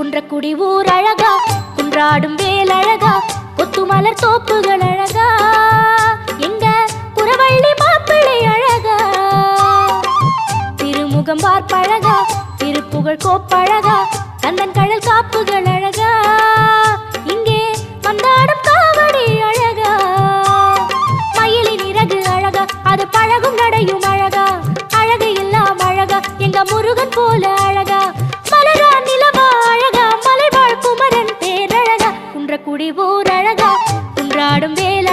குன்றக்குடி ஊர் அழகா, குன்றாடும் வேல் அழகா, கொத்து மலர் தோப்புகள் அழகா, எங்க புறவள்ளி மாப்பிள்ளை அழகா, திருமுகம் பார்ப்பழகா, திருப்புகழ் கோப்பழகா, கந்தன் கடல் காப்புகள் அழகா, இங்கே வந்தாடும் காவடி அழகா, மயிலின் இறகு அழகா, அது பழகும் நடையும் அழகா, அழகு எல்லாம் அழகா, எங்க முருகன் போல அழகா, மலரா நிலவா அழகா, மலைவாழ் குமரன் பேரழகா, குன்றக்குடி ஊர் அழகா, குன்றாடும் வேல்